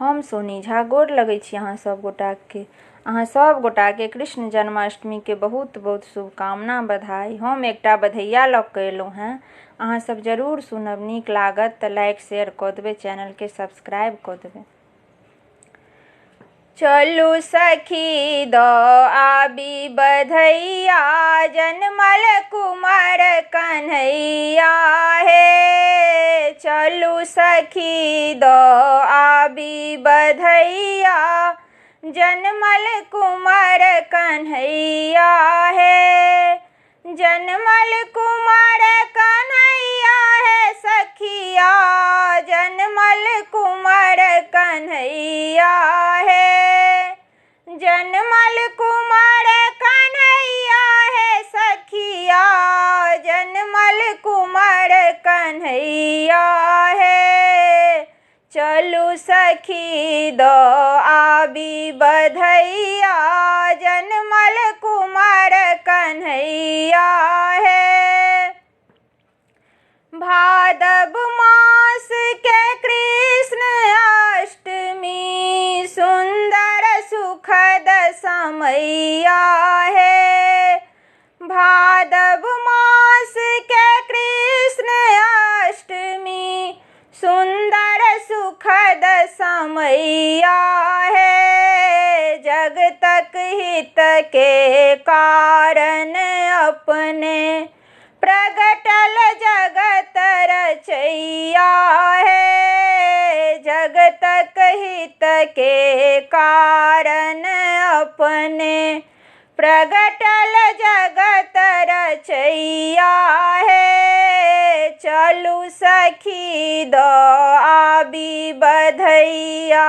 हम सोनी झा गोर लगै छी अहाँ सब गोटाके। अहाँ सब गोटाके कृष्ण जन्माष्टमी के बहुत बहुत शुभकामना बधाई। हम एकटा बधैया लऽ कऽ एलहुँ हेँ, अहाँ सब जरूर सुनब, नीक लागत तऽ लाइक शेयर कऽ देबै, चैनलके सब्सक्राइब कऽ देबै। चलू सखी द आबी बधैया, जनमल कुमार कन्हैया हे। चलू सखी द आबी बधैया, जनमल कुमार कन्हैया हे। जनमल कुमार कन्हैया है सखिया, जनमल कुमार कन्हैया है। जनमल कुमार कन्हैया है सखिया, जनमल कुमार कन्हैया है। चलू सखी द आबी बधैया, जनमल कुमार कन्हैया है। भादव मास के कृष्ण अष्टमी, सुंदर सुखद समैया है। भादव मास के कृष्ण अष्टमी, सुंदर सुखद समैया है। जगतक हित के कारण अपने, प्रगटल जगत रचैया है। जगतक हित के कारण अपने, प्रगटल जगत रचैया है। चलू सखी द आबी बधैया,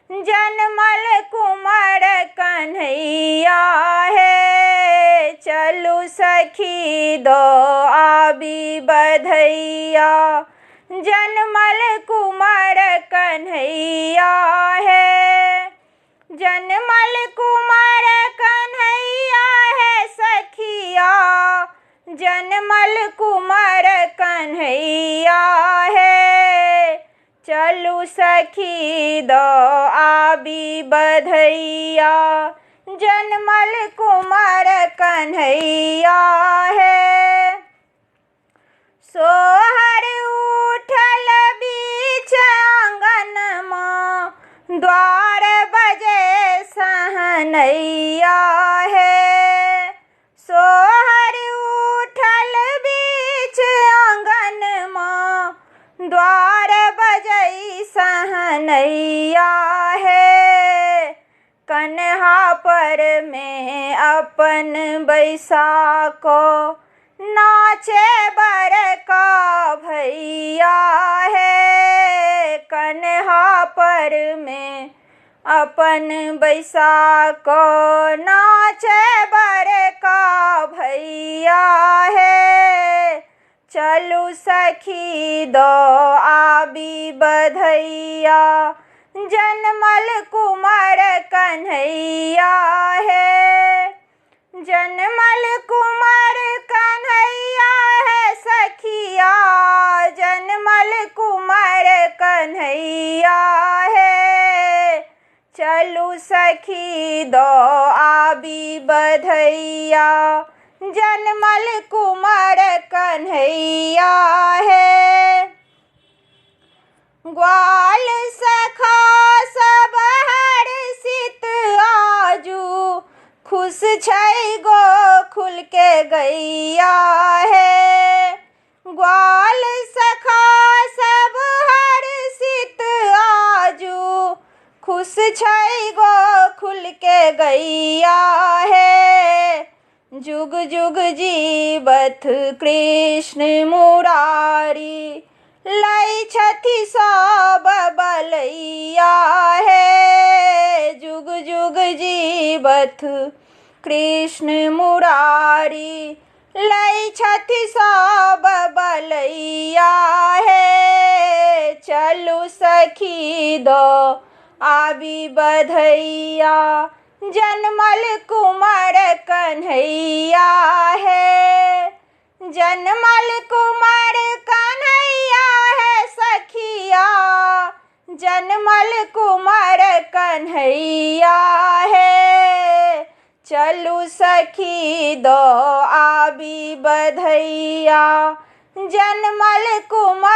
जनमल कुमार कन्हैया है। चलू सखी द आबी बधैया, जनमल कुमार कन्हैया है। जनमल कुमार कन्हैया है सखिया, जनमल कुमार कन्हैया है। चलू सखी द आबी बधैया, जनमल कुमार कन्हैया है। सोहर उठल बीच आंगनमा, द्वार बजे सहनैया है। सोहर उठल बीच आंगनमा, द्वार बजै सहनैया है। कन्हा पर में अपन बैसाको, नाचे बड़का भैया है। कन्हा पर में अपन बैसाको, नाचे बड़का भैया है। चलू सखी द आबी बधैया, जनमल कुमार कन्हैया है। जनमल कुमार कन्हैया है सखिया, जनमल कुमार कन्हैया है। चलू सखी द आबी बधैया, जनमल कुमार कन्हैया है। ग्वाल सखा सब हर्षित आजू, खुश छै गोकुल के गैया है। ग्वाल सखा सब हर्षित आजू, खुश छै गोकुल के गैया है। जुग जुग जीवत कृष्ण मुरारी, लै छथि सब बलैया है। जुग जुग जीवत कृष्ण मुरारी, लै छथि सब बलैया है। चलू सखी द आबी बधैया, जनमल कुमार कन्हैया है। जनमल कुमार कन्हैया है सखिया, जनमल कुमार कन्हैया है, चलू सखी दो आबी बधैया। जनमल कुमार